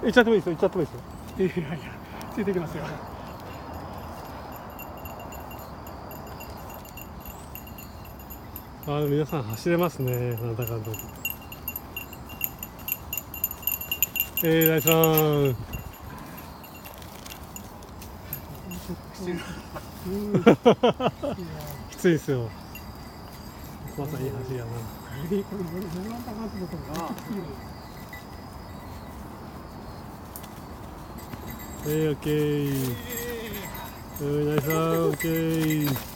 行っちゃってもいいですよ、行っちゃってもいいですよ。いやいや、ついてきますよ。皆さん走れますね、なんだかんだ。大さん。きついですよ。まさにいい走りやな。これどうなんだかなと思ったら、オッケー。ナイスさん、オッケー。